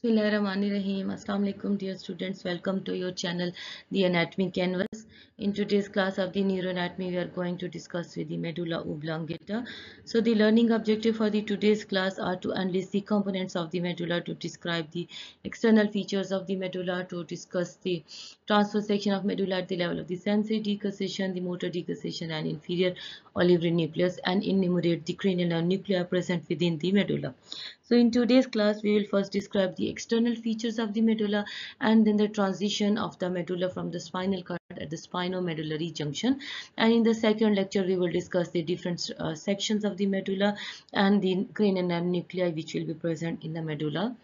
Bismillahirrahmanirrahim. Assalamu alaikum dear students. Welcome to your channel The Anatomy Canvas. In today's class of the neuroanatomy we are going to discuss with the medulla oblongata. So the learning objective for the today's class are to analyze the components of the medulla, to describe the external features of the medulla, to discuss the transverse section of medulla at the level of the sensory decussation, the motor decussation and inferior olivary nucleus, and enumerate the cranial nerve nuclei present within the medulla. So in today's class, we will first describe the external features of the medulla and then the transition of the medulla from the spinal cord at the spinomedullary junction. And in the second lecture, we will discuss the different sections of the medulla and the cranial nerve nuclei which will be present in the medulla.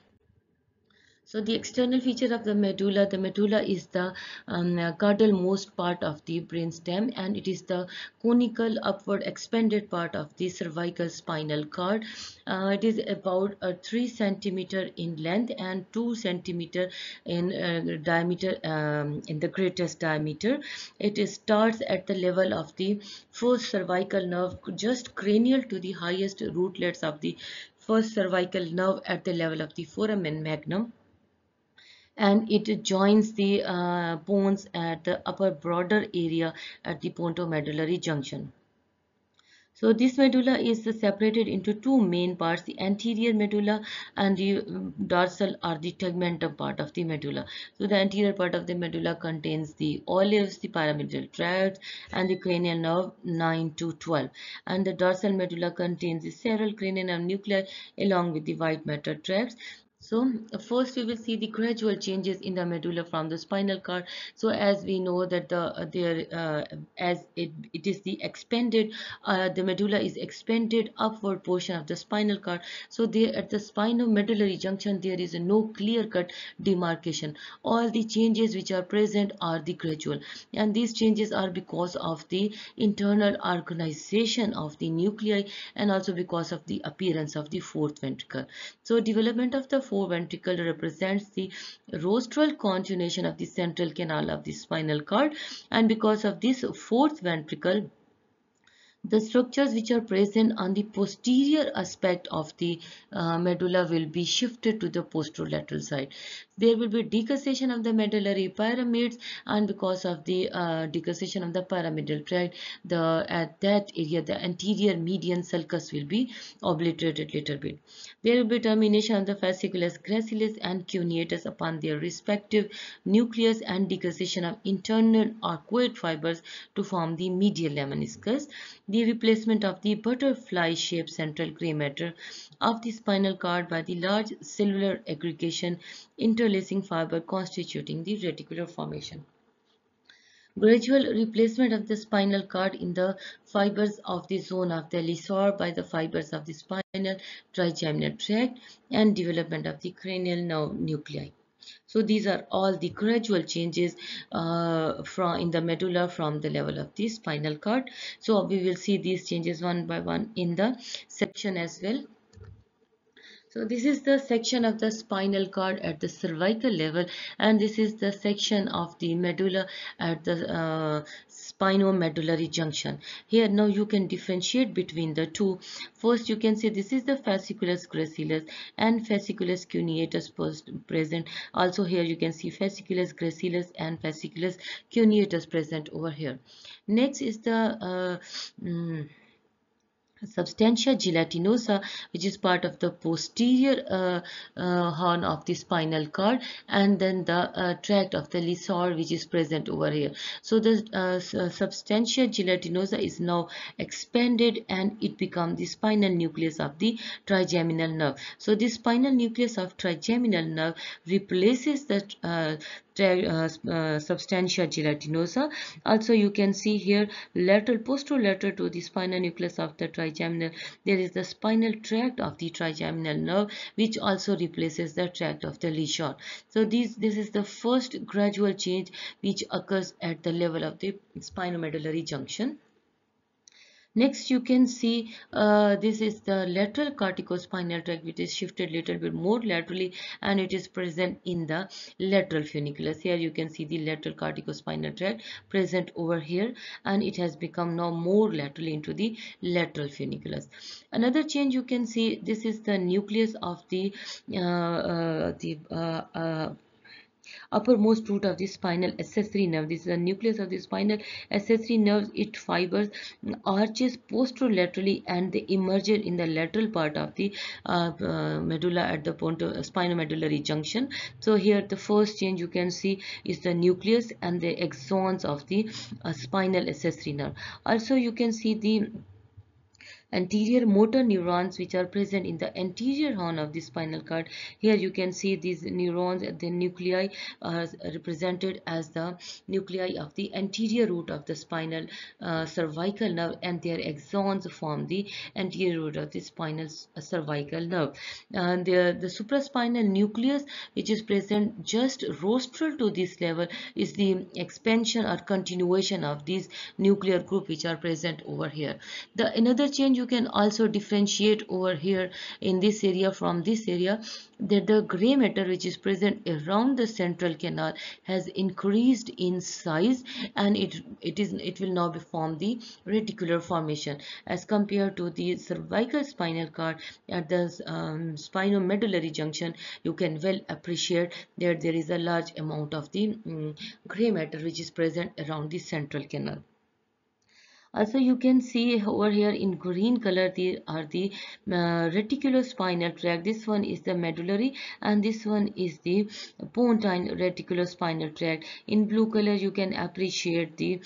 So the external feature of the medulla is the caudal-most part of the brainstem, and it is the conical upward expanded part of the cervical spinal cord. It is about 3 centimeter in length and 2 centimeter in diameter, in the greatest diameter. It starts at the level of the first cervical nerve, just cranial to the highest rootlets of the first cervical nerve at the level of the foramen magnum, and it joins the bones at the upper broader area at the pontomedullary junction. So this medulla is separated into two main parts, the anterior medulla and the dorsal or the tegmentum part of the medulla. So the anterior part of the medulla contains the olives, the pyramidal tract and the cranial nerve 9 to 12, and the dorsal medulla contains the several cranial nerve nuclei along with the white matter tracts. So first we will see the gradual changes in the medulla from the spinal cord. So as we know that as it is the expanded, the medulla is expanded upward portion of the spinal cord. So there at the spinomedullary junction there is no clear-cut demarcation. All the changes which are present are the gradual, and these changes are because of the internal organization of the nuclei and also because of the appearance of the fourth ventricle. So development of the fourth ventricle represents the rostral continuation of the central canal of the spinal cord, and because of this fourth ventricle, the structures which are present on the posterior aspect of the medulla will be shifted to the posterolateral side. There will be decussation of the medullary pyramids, and because of the decussation of the pyramidal tract, at that area the anterior median sulcus will be obliterated little bit. There will be termination of the fasciculus gracilis and cuneatus upon their respective nucleus and decussation of internal arcuate fibers to form the medial lemniscus. The replacement of the butterfly-shaped central gray matter of the spinal cord by the large cellular aggregation interlacing fiber constituting the reticular formation. Gradual replacement of the spinal cord in the fibers of the zone of the Lisor by the fibers of the spinal trigeminal tract, and development of the cranial nerve nuclei. So these are all the gradual changes from in the medulla from the level of the spinal cord. So we will see these changes one by one in the section as well. So this is the section of the spinal cord at the cervical level, and this is the section of the medulla at the spinomedullary junction. Here now you can differentiate between the two. First you can say this is the fasciculus gracilis and fasciculus cuneatus present. Also here you can see fasciculus gracilis and fasciculus cuneatus present over here. Next is the substantia gelatinosa, which is part of the posterior horn of the spinal cord, and then the tract of the Lisor, which is present over here. So the substantia gelatinosa is now expanded and it becomes the spinal nucleus of the trigeminal nerve. So the spinal nucleus of trigeminal nerve replaces the substantia gelatinosa. Also you can see here lateral posterolateral to the spinal nucleus of the trigeminal, there is the spinal tract of the trigeminal nerve which also replaces the tract of the Lisor. So this is the first gradual change which occurs at the level of the spinomedullary junction. Next, you can see this is the lateral corticospinal tract, which is shifted little bit more laterally, and it is present in the lateral funiculus. Here you can see the lateral corticospinal tract present over here, and it has become now more laterally into the lateral funiculus. Another change you can see, this is the nucleus of the uppermost root of the spinal accessory nerve. This is the nucleus of the spinal accessory nerves. It fibers arches posterolaterally, and they emerge in the lateral part of the medulla at the spinomedullary junction. So here the first change you can see is the nucleus and the axons of the spinal accessory nerve. Also you can see the anterior motor neurons, which are present in the anterior horn of the spinal cord. Here you can see these neurons, the nuclei are represented as the nuclei of the anterior root of the spinal cervical nerve, and their axons form the anterior root of the spinal cervical nerve. And the supraspinal nucleus, which is present just rostral to this level, is the expansion or continuation of these nuclear group which are present over here. The another change you can also differentiate over here in this area from this area, that the gray matter which is present around the central canal has increased in size, and it will now be form the reticular formation as compared to the cervical spinal cord at the spinomedullary junction. You can well appreciate that there is a large amount of the gray matter which is present around the central canal. Also, you can see over here in green color, there are the reticulospinal tract. This one is the medullary, and this one is the pontine reticulospinal tract. In blue color, you can appreciate the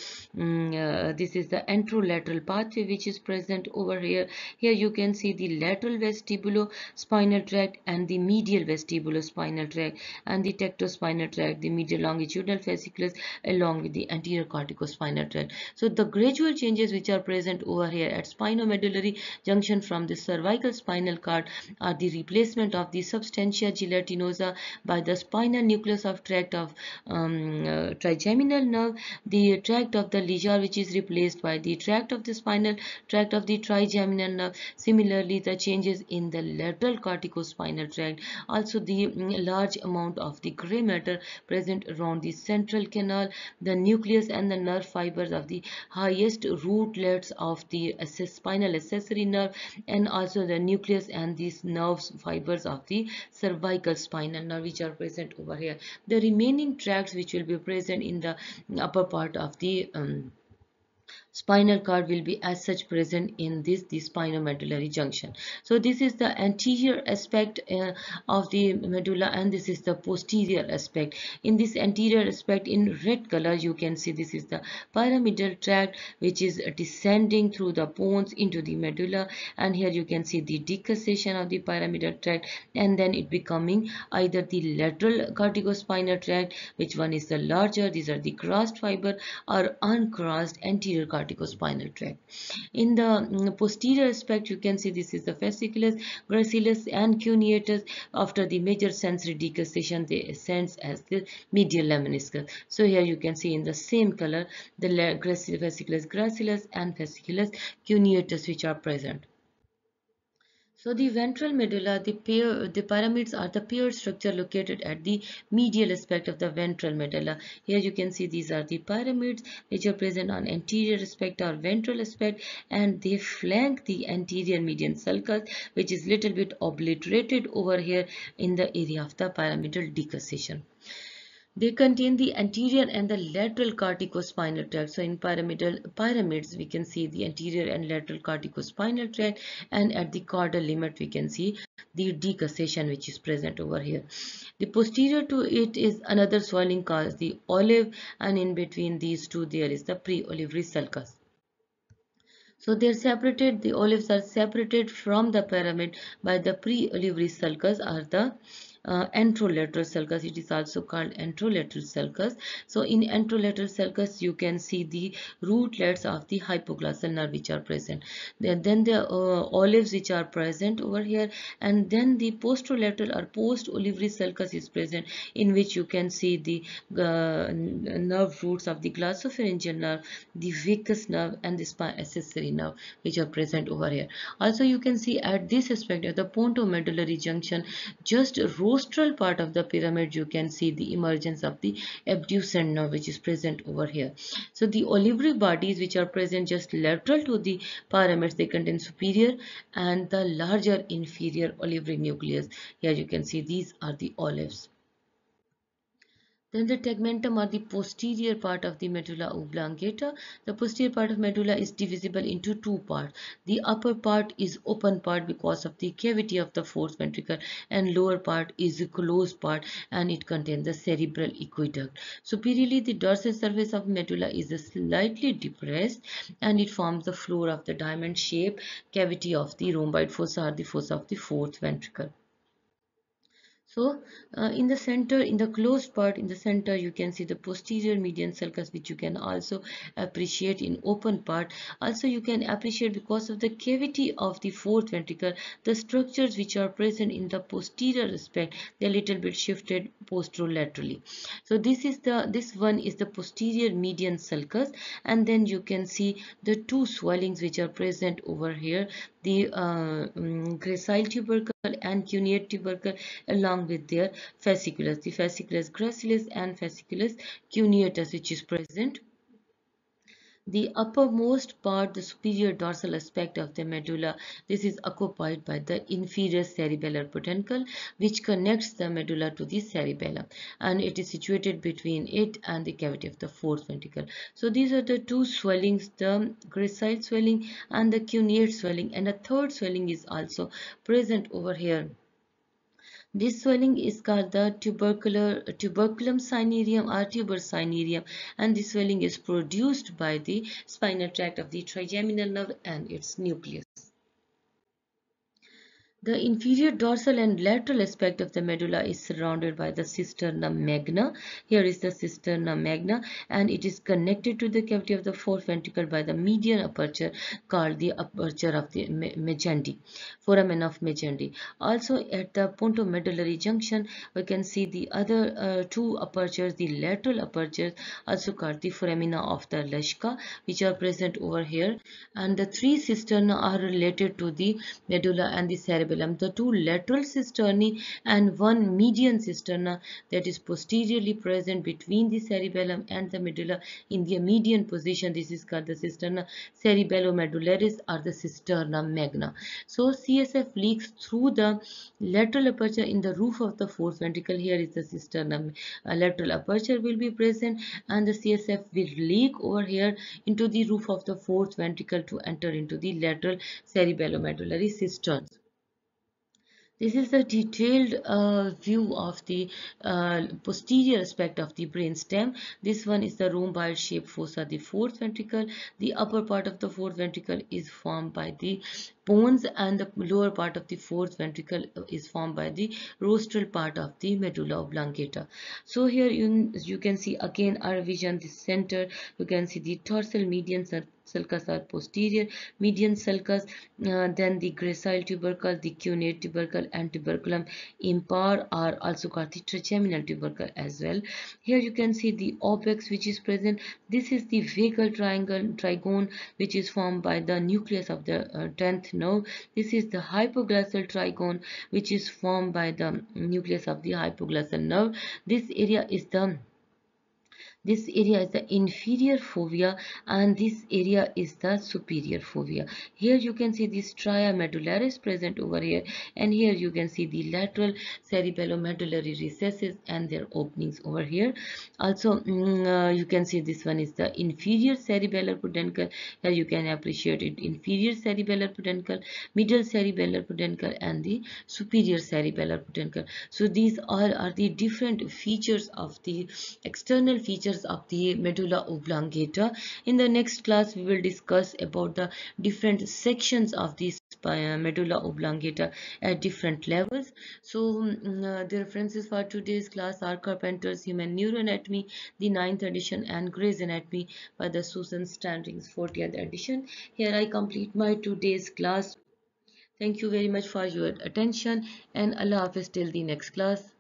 this is the anterolateral pathway which is present over here. Here you can see the lateral vestibulospinal tract and the medial vestibulospinal tract, and the tectospinal tract, the medial longitudinal fasciculus along with the anterior corticospinal tract. So the gradual changes which are present over here at spinomedullary junction from the cervical spinal cord are the replacement of the substantia gelatinosa by the spinal nucleus of tract of trigeminal nerve, the tract of the lesion which is replaced by the tract of the spinal tract of the trigeminal nerve. Similarly, the changes in the lateral corticospinal tract, also the large amount of the gray matter present around the central canal, the nucleus and the nerve fibers of the highest rootlets of the spinal accessory nerve, and also the nucleus and these nerves fibers of the cervical spinal nerve which are present over here. The remaining tracts which will be present in the upper part of the spinal cord will be as such present in the spinomedullary junction. So this is the anterior aspect of the medulla, and this is the posterior aspect. In this anterior aspect in red color, you can see this is the pyramidal tract which is descending through the bones into the medulla, and here you can see the decussation of the pyramidal tract, and then it becoming either the lateral corticospinal tract, which one is the larger, these are the crossed fiber, or uncrossed anterior corticospinal tract. In the posterior aspect, you can see this is the fasciculus, gracilis, and cuneatus. After the major sensory decussation, they ascend as the medial lemniscus. So here you can see in the same color the fasciculus gracilis and fasciculus cuneatus which are present. So the ventral medulla, the pyramids are the paired structure located at the medial aspect of the ventral medulla. Here you can see these are the pyramids which are present on anterior aspect or ventral aspect, and they flank the anterior median sulcus, which is little bit obliterated over here in the area of the pyramidal decussation. They contain the anterior and the lateral corticospinal tract. So in pyramids, we can see the anterior and lateral corticospinal tract, and at the caudal limit, we can see the decussation which is present over here. The posterior to it is another swelling called the olive, and in between these two, there is the pre-olivary sulcus. So they are separated, the olives are separated from the pyramid by the pre-olivary sulcus or the anterolateral sulcus. It is also called anterolateral sulcus. So in anterolateral sulcus you can see the rootlets of the hypoglossal nerve which are present. Then the olives which are present over here, and then the posterolateral or post-olivary sulcus is present, in which you can see the nerve roots of the glossopharyngeal nerve, the vagus nerve, and the spine accessory nerve which are present over here. Also you can see at this aspect, at the pontomedullary junction, just rostral part of the pyramid, you can see the emergence of the abducent nerve which is present over here. So the olivary bodies which are present just lateral to the pyramids, they contain superior and the larger inferior olivary nucleus. Here you can see these are the olives. Then the tegmentum, or the posterior part of the medulla oblongata. The posterior part of medulla is divisible into two parts. The upper part is open part because of the cavity of the fourth ventricle, and lower part is a closed part, and it contains the cerebral aqueduct. Superiorly, the dorsal surface of medulla is slightly depressed, and it forms the floor of the diamond shaped cavity of the rhomboid fossa, or the fossa of the fourth ventricle. So, in the center, in the closed part, in the center, you can see the posterior median sulcus, which you can also appreciate in open part. Also, you can appreciate because of the cavity of the fourth ventricle, the structures which are present in the posterior aspect, they're a little bit shifted posterolaterally. So, this one is the posterior median sulcus, and then you can see the two swellings which are present over here, the gracile tubercle and cuneate tubercle, along with their fasciculus, the fasciculus gracilis and fasciculus cuneatus, which is present. The uppermost part, the superior dorsal aspect of the medulla, this is occupied by the inferior cerebellar peduncle, which connects the medulla to the cerebellum, and it is situated between it and the cavity of the fourth ventricle. So these are the two swellings, the gracile swelling and the cuneate swelling, and a third swelling is also present over here. This swelling is called the tuberculum cinereum or tuber cinereum, and this swelling is produced by the spinal tract of the trigeminal nerve and its nucleus. The inferior dorsal and lateral aspect of the medulla is surrounded by the cisterna magna. Here is the cisterna magna, and it is connected to the cavity of the fourth ventricle by the median aperture called the aperture of the Magendie, foramen of Magendie. Also at the pontomedullary junction, we can see the other two apertures, the lateral apertures, also called the foramina of the Lashka, which are present over here, and the three cisterna are related to the medulla and the cerebellum. The two lateral cisternae and one median cisterna that is posteriorly present between the cerebellum and the medulla in the median position, this is called the cisterna cerebellomedullaris or the cisterna magna. So CSF leaks through the lateral aperture in the roof of the fourth ventricle. Here is the cisterna lateral aperture will be present, and the CSF will leak over here into the roof of the fourth ventricle to enter into the lateral cerebellomedullary cisterns. This is the detailed view of the posterior aspect of the brain stem. This one is the rhomboid shaped fossa, the fourth ventricle. The upper part of the fourth ventricle is formed by the bones, and the lower part of the fourth ventricle is formed by the rostral part of the medulla oblongata. So here you can see again our vision, the center, you can see the dorsal median sulcus or posterior median sulcus, then the gracile tubercle, the cuneate tubercle, and tuberculum impar are also called the trigeminal tubercle as well. Here you can see the opex which is present. This is the vagal trigone which is formed by the nucleus of the 10th nerve. This is the hypoglossal trigone which is formed by the nucleus of the hypoglossal nerve. This area is the inferior fovea, and this area is the superior fovea. Here you can see the stria medullaris present over here, and here you can see the lateral cerebellomedullary recesses and their openings over here. Also you can see this one is the inferior cerebellar peduncle. Here you can appreciate it, inferior cerebellar peduncle, middle cerebellar peduncle, and the superior cerebellar peduncle. So these all are the different features of the external features of the medulla oblongata. In the next class we will discuss about the different sections of the medulla oblongata at different levels. So the references for today's class are Carpenter's Human Neuroanatomy, the 9th edition, and Gray's Anatomy by the Susan Standings 40th edition. Here I complete my today's class. Thank you very much for your attention, and Allah Hafiz till the next class.